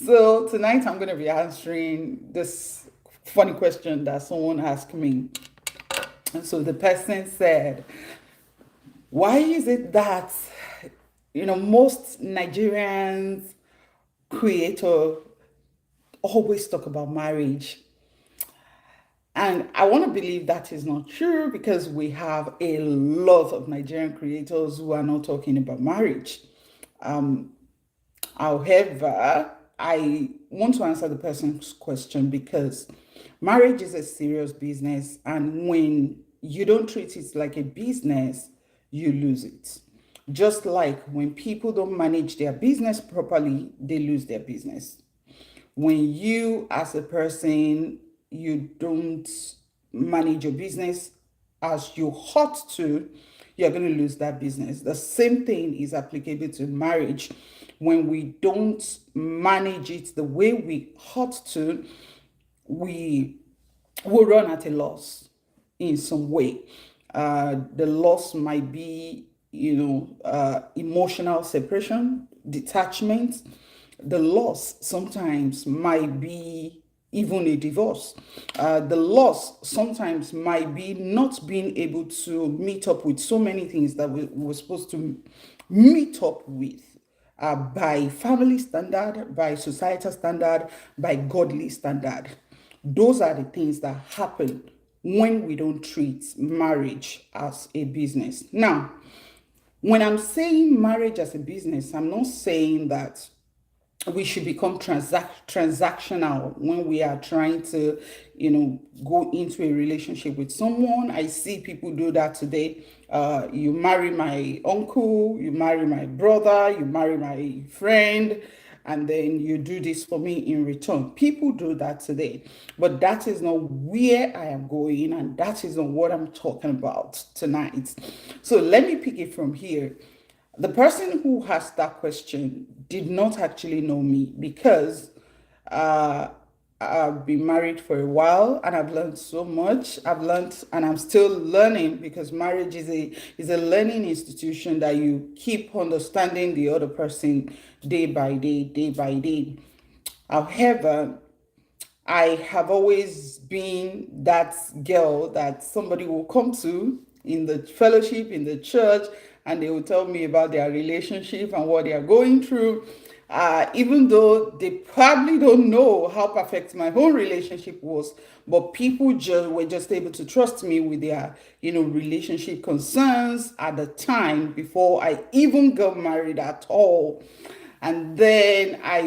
So tonight I'm going to be answering this funny question that someone asked me. And so the person said, why is it that, most Nigerians creator always talk about marriage? And I want to believe that is not true because we have a lot of Nigerian creators who are not talking about marriage. However, I want to answer the person's question because marriage is a serious business, and when you don't treat it like a business, you lose it. Just like when people don't manage their business properly, they lose their business. When you, as a person, you don't manage your business as you ought to, you're going to lose that business. The same thing is applicable to marriage. When we don't manage it the way we ought to, we will run at a loss in some way. The loss might be, emotional separation, detachment. The loss sometimes might be even a divorce. The loss sometimes might be not being able to meet up with so many things that we were supposed to meet up with. By family standard, by societal standard, by godly standard. Those are the things that happen when we don't treat marriage as a business. Now, when I'm saying marriage as a business, I'm not saying that we should become transactional when we are trying to go into a relationship with someone. I see people do that today. You marry my uncle, you marry my brother, you marry my friend, and then you do this for me in return. People do that today, but that is not where I am going, and that is not what I'm talking about tonight. So let me pick it from here. The person who asked that question did not actually know me because uh, I've been married for a while and I've learned so much. I've learned and I'm still learning because marriage is a learning institution that you keep understanding the other person day by day, day by day. However, I have always been that girl that somebody will come to in the fellowship, in the church, and they will tell me about their relationship and what they are going through. Even though they probably don't know how perfect my own relationship was, but people just were just able to trust me with their, relationship concerns at the time before I even got married at all. And then I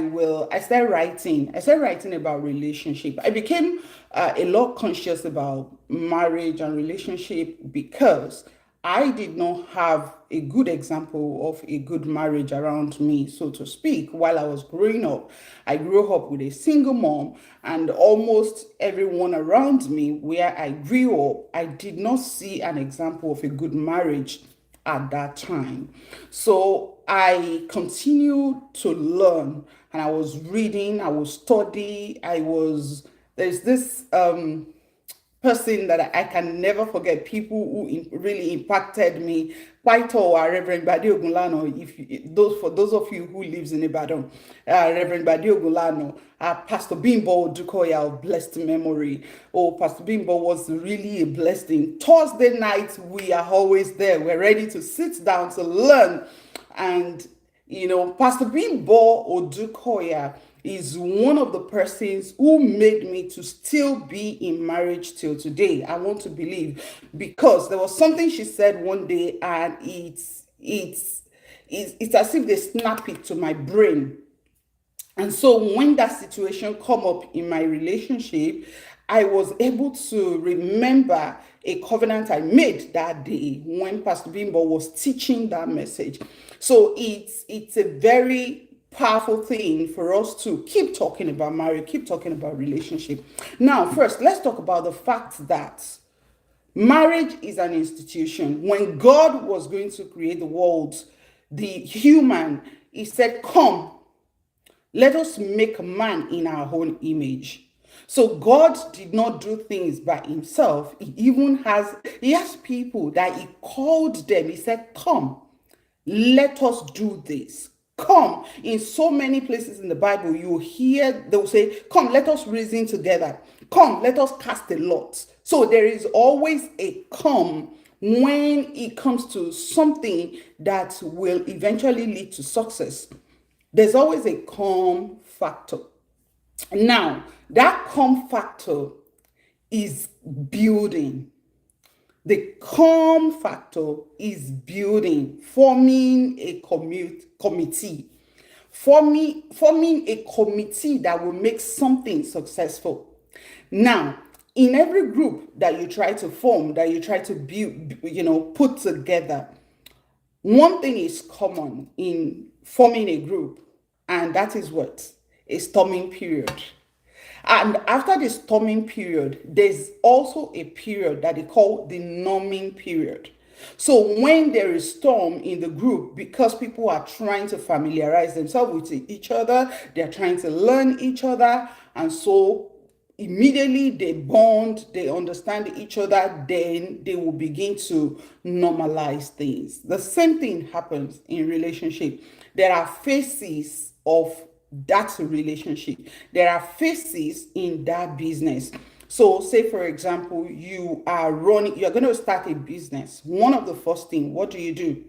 started writing about relationship. I became a lot conscious about marriage and relationship because I did not have a good example of a good marriage around me, so to speak, while I was growing up. I grew up with a single mom, and almost everyone around me where I grew up, I did not see an example of a good marriage at that time. So I continued to learn, and I was reading, I was studying, there's this person that I can never forget, people who really impacted me quite all are Reverend Badi Ogunlano. For those of you who lives in Ibadan, Reverend Badi Ogunlano, Pastor Bimbo Odukoya of blessed memory. Oh, Pastor Bimbo was really a blessing. Thursday night, we are always there. We're ready to sit down to learn. And Pastor Bimbo Odukoya is one of the persons who made me to still be in marriage till today. I want to believe because there was something she said one day, and it's as if they snap it to my brain. And so when that situation come up in my relationship, I was able to remember a covenant I made that day when Pastor Bimbo was teaching that message. So it's a very powerful thing for us to keep talking about marriage, keep talking about relationship. Now, first, let's talk about the fact that marriage is an institution. When God was going to create the world, the human, he said, come, let us make man in our own image. So God did not do things by himself. He has people that he called them. He said, come, let us do this. Come, in so many places in the Bible, you hear they'll say, come, let us reason together. Come, let us cast a lot. So there is always a come when it comes to something that will eventually lead to success. There's always a come factor. Now, that come factor is building. The come factor is building, forming a committee, forming a committee that will make something successful. Now, in every group that you try to form, that you try to build, put together, one thing is common in forming a group, and that is what? A storming period. And after the storming period, there's also a period that they call the numbing period. So when there is storm in the group, because people are trying to familiarize themselves with each other, they're trying to learn each other, and so immediately they bond, they understand each other, then they will begin to normalize things. The same thing happens in relationship. There are phases of that relationship. There are phases in that business. So say for example, you're going to start a business. One of the first thing, what do?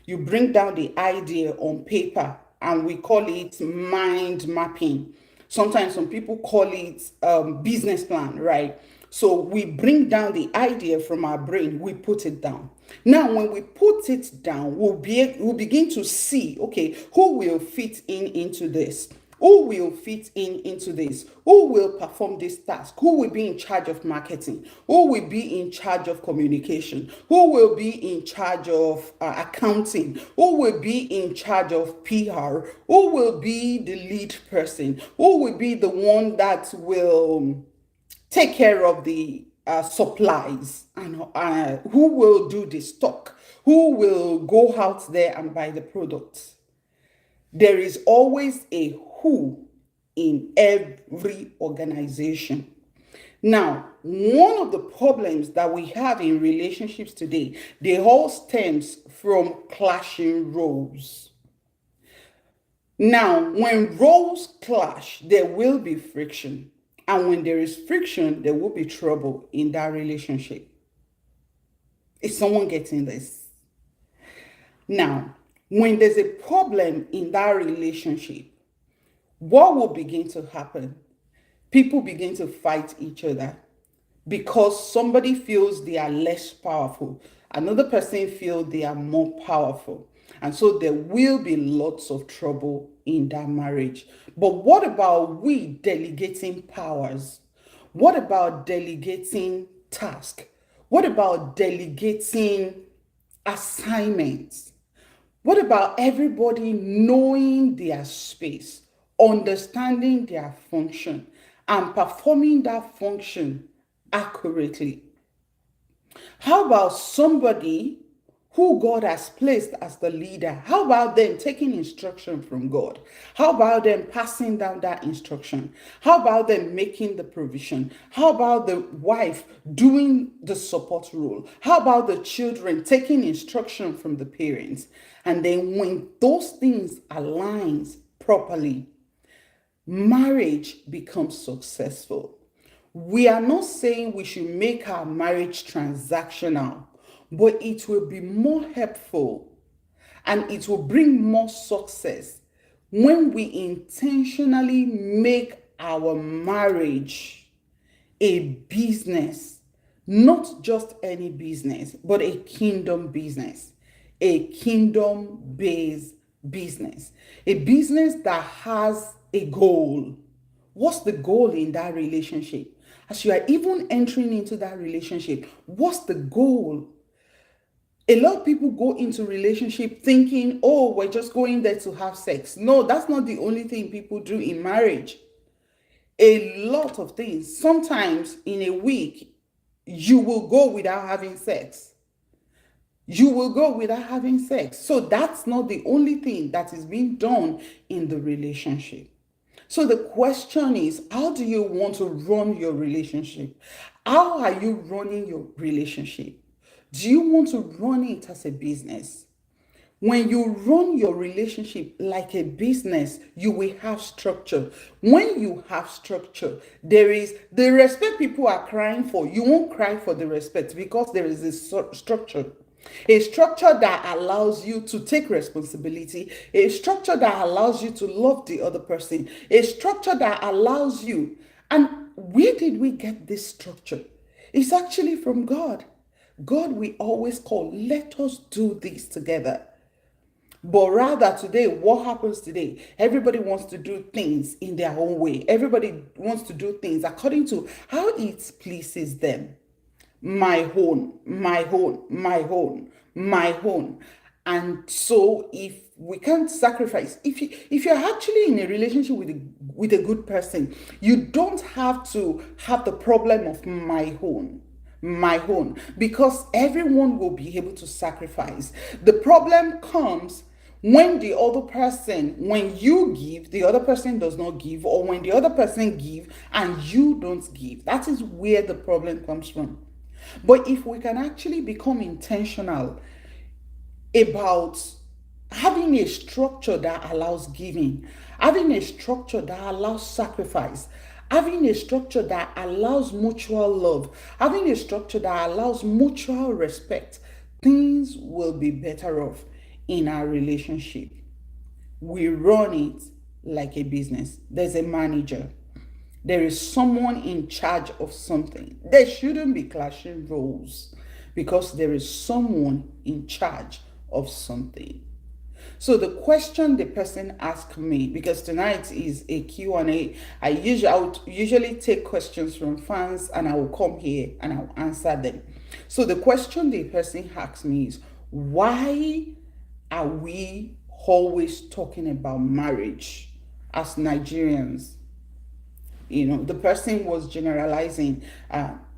You bring down the idea on paper, and we call it mind mapping. Sometimes some people call it business plan, right? So we bring down the idea from our brain, we put it down. Now, when we put it down, we'll begin to see, okay, who will fit into this? Who will fit into this? Who will perform this task? Who will be in charge of marketing? Who will be in charge of communication? Who will be in charge of accounting? Who will be in charge of PR? Who will be the lead person? Who will be the one that will take care of the supplies? And who will do the stock? Who will go out there and buy the products? There is always a who in every organization. Now, one of the problems that we have in relationships today, they all stems from clashing roles. Now, when roles clash, there will be friction. And when there is friction, there will be trouble in that relationship. Is someone getting this? Now, when there's a problem in that relationship, what will begin to happen? People begin to fight each other because somebody feels they are less powerful. Another person feels they are more powerful. And so there will be lots of trouble in that marriage. But what about we delegating powers? What about delegating tasks? What about delegating assignments? What about everybody knowing their space, understanding their function, and performing that function accurately? How about somebody who God has placed as the leader? How about them taking instruction from God? How about them passing down that instruction? How about them making the provision? How about the wife doing the support role? How about the children taking instruction from the parents? And then when those things aligns properly, marriage becomes successful. We are not saying we should make our marriage transactional, but it will be more helpful and it will bring more success when we intentionally make our marriage a business, not just any business, but a kingdom business, a kingdom-based business, a business that has a goal. What's the goal in that relationship? As you are even entering into that relationship, what's the goal? A lot of people go into relationship thinking, oh, we're just going there to have sex. No, that's not the only thing people do in marriage. A lot of things. Sometimes in a week, you will go without having sex. You will go without having sex. So that's not the only thing that is being done in the relationship. So the question is, how do you want to run your relationship? How are you running your relationship? Do you want to run it as a business? When you run your relationship like a business, you will have structure. When you have structure, there is the respect people are crying for. You won't cry for the respect because there is a structure. A structure that allows you to take responsibility, a structure that allows you to love the other person, a structure that allows you. And where did we get this structure? It's actually from God. God, we always call, let us do this together. But rather today, what happens today? Everybody wants to do things in their own way. Everybody wants to do things according to how it pleases them. My own, my own, my own, my own. And so if we can't sacrifice, if you're actually in a relationship with a good person, you don't have to have the problem of my own, because everyone will be able to sacrifice. The problem comes when the other person, when you give, the other person does not give, or when the other person give and you don't give. That is where the problem comes from. But if we can actually become intentional about having a structure that allows giving, having a structure that allows sacrifice, having a structure that allows mutual love, having a structure that allows mutual respect, things will be better off in our relationship. We run it like a business. There's a manager. There is someone in charge of something. There shouldn't be clashing roles because there is someone in charge of something. So the question the person asked me, because tonight is a Q&A, I would usually take questions from fans and I will come here and I will answer them. So the question the person asked me is, why are we always talking about marriage as Nigerians? The person was generalizing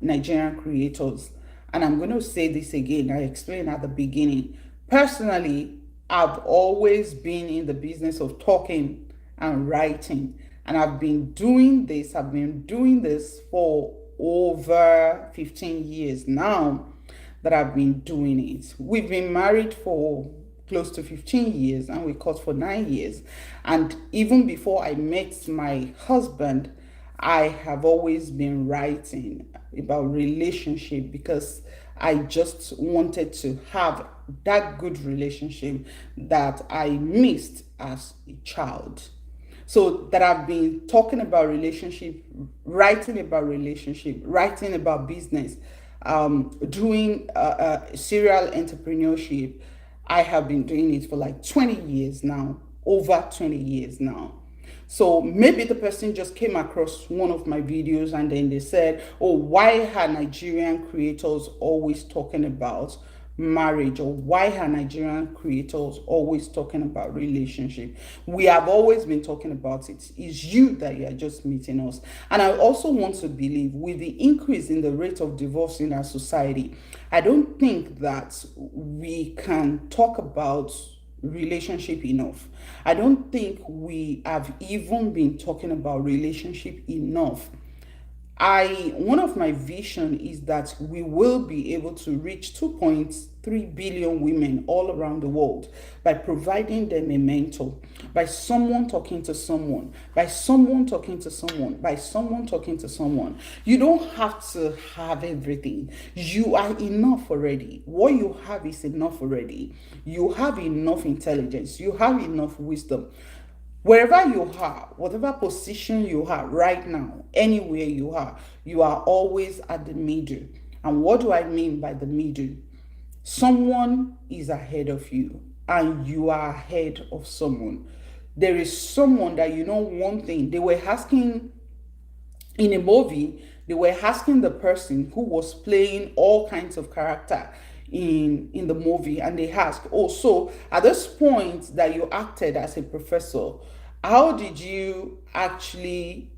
Nigerian creators. And I'm going to say this again. I explained at the beginning. Personally, I've always been in the business of talking and writing. And I've been doing this. I've been doing this for over 15 years now that I've been doing it. We've been married for close to 15 years and we cut for 9 years. And even before I met my husband, I have always been writing about relationship because I just wanted to have that good relationship that I missed as a child. So that I've been talking about relationship, writing about business, doing serial entrepreneurship. I have been doing it for like 20 years now, over 20 years now. So maybe the person just came across one of my videos and then they said, oh, why are Nigerian creators always talking about marriage, or why are Nigerian creators always talking about relationship? We have always been talking about it. It's you that you are just meeting us. And I also want to believe with the increase in the rate of divorce in our society, I don't think that we can talk about relationship enough. I don't think we have even been talking about relationship enough. One of my vision is that we will be able to reach 2.3 billion women all around the world by providing them a mentor, by someone talking to someone, by someone talking to someone, by someone talking to someone. You don't have to have everything. You are enough already. What you have is enough already. You have enough intelligence. You have enough wisdom. Wherever you are, whatever position you are right now, anywhere you are always at the middle. And what do I mean by the middle? Someone is ahead of you and you are ahead of someone. There is someone that one thing. They were asking in a movie, they were asking the person who was playing all kinds of character in the movie, and they asked, oh, so at this point that you acted as a professor, how did you actually,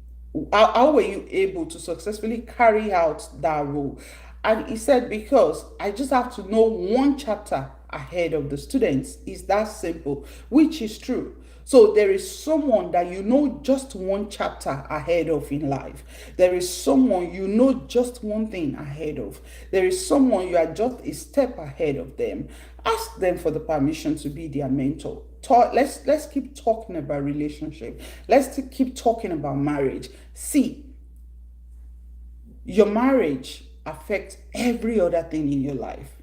how were you able to successfully carry out that role? And he said, because I just have to know one chapter ahead of the students. It's that simple, which is true. So there is someone that you know just one chapter ahead of in life. There is someone you know just one thing ahead of. There is someone you are just a step ahead of them. Ask them for the permission to be their mentor. Let's keep talking about relationship. Let's keep talking about marriage. See, your marriage affects every other thing in your life.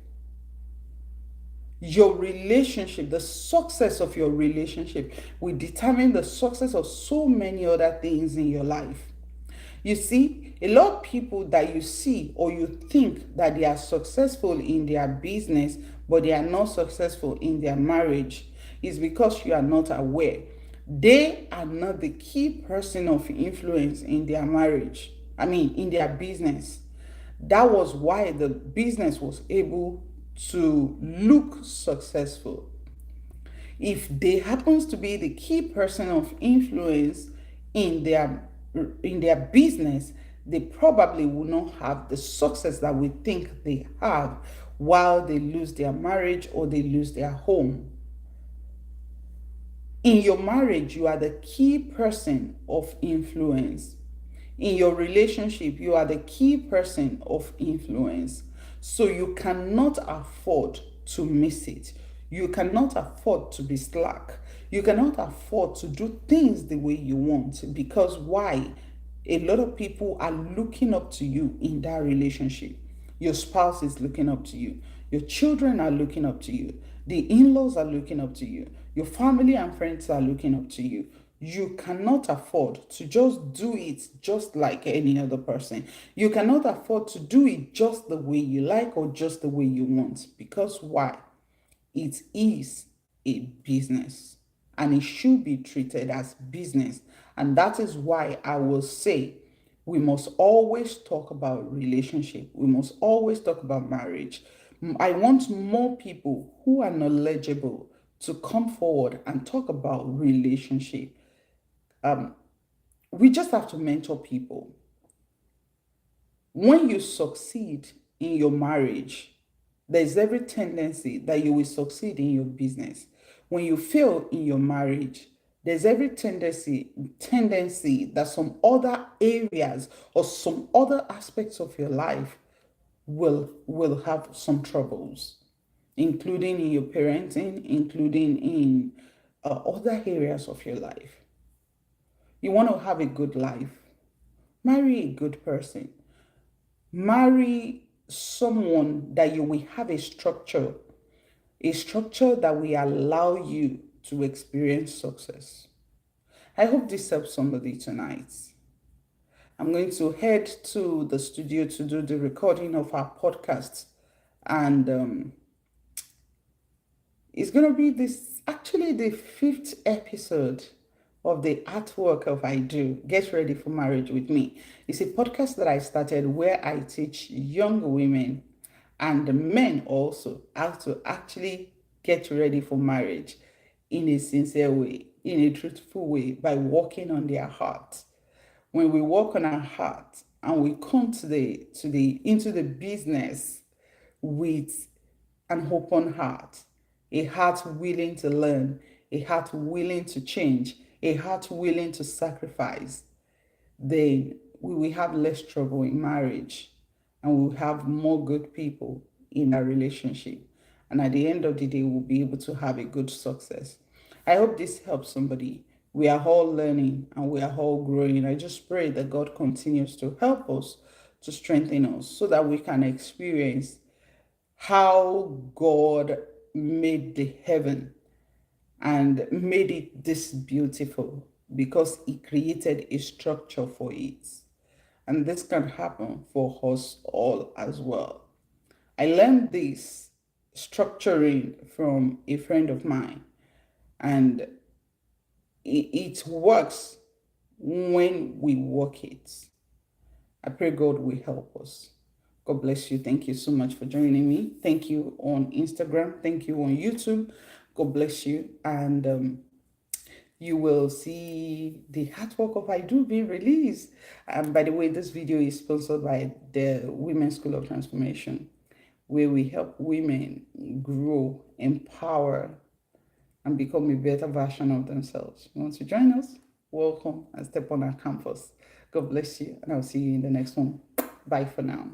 Your relationship, the success of your relationship will determine the success of so many other things in your life. You see, a lot of people that you see or you think that they are successful in their business, but they are not successful in their marriage, is because you are not aware. They are not the key person of influence in their marriage, in their business. That was why the business was able to look successful. If they happens to be the key person of influence in their business, they probably will not have the success that we think they have while they lose their marriage or they lose their home. In your marriage, you are the key person of influence. In your relationship, you are the key person of influence. So you cannot afford to miss it. You cannot afford to be slack. You cannot afford to do things the way you want. Because why? A lot of people are looking up to you in that relationship. Your spouse is looking up to you. Your children are looking up to you. The in-laws are looking up to you. Your family and friends are looking up to you. You cannot afford to just do it just like any other person. You cannot afford to do it just the way you like or just the way you want. Because why? It is a business and it should be treated as business. And that is why I will say we must always talk about relationship. We must always talk about marriage. I want more people who are knowledgeable to come forward and talk about relationship. We just have to mentor people. When you succeed in your marriage, there's every tendency that you will succeed in your business. When you fail in your marriage, there's every tendency that some other areas or some other aspects of your life will have some troubles, including in your parenting, including in other areas of your life. You want to have a good life, marry a good person. Marry someone that you will have a structure that will allow you to experience success. I hope this helps somebody tonight. I'm going to head to the studio to do the recording of our podcast, and it's going to be this actually the fifth episode of the artwork of I Do. Get ready for marriage with me. It's a podcast that I started where I teach young women and men also how to actually get ready for marriage in a sincere way, in a truthful way, by working on their heart. When we work on our heart and we come into the business with an open heart, a heart willing to learn, a heart willing to change, a heart willing to sacrifice, then we will have less trouble in marriage and we will have more good people in our relationship. And at the end of the day, we'll be able to have a good success. I hope this helps somebody. We are all learning and we are all growing. I just pray that God continues to help us, to strengthen us, so that we can experience how God made the heaven and made it this beautiful because He created a structure for it. And this can happen for us all as well. I learned this structuring from a friend of mine, and it works when we work it. I pray God will help us. God bless you. Thank you so much for joining me. Thank you on Instagram. Thank you on YouTube. God bless you. And you will see the artwork of I Do being released. And by the way, this video is sponsored by the Women's School of Transformation, where we help women grow, empower, and become a better version of themselves. You want to join us? Welcome and step on our campus. God bless you, and I'll see you in the next one. Bye for now.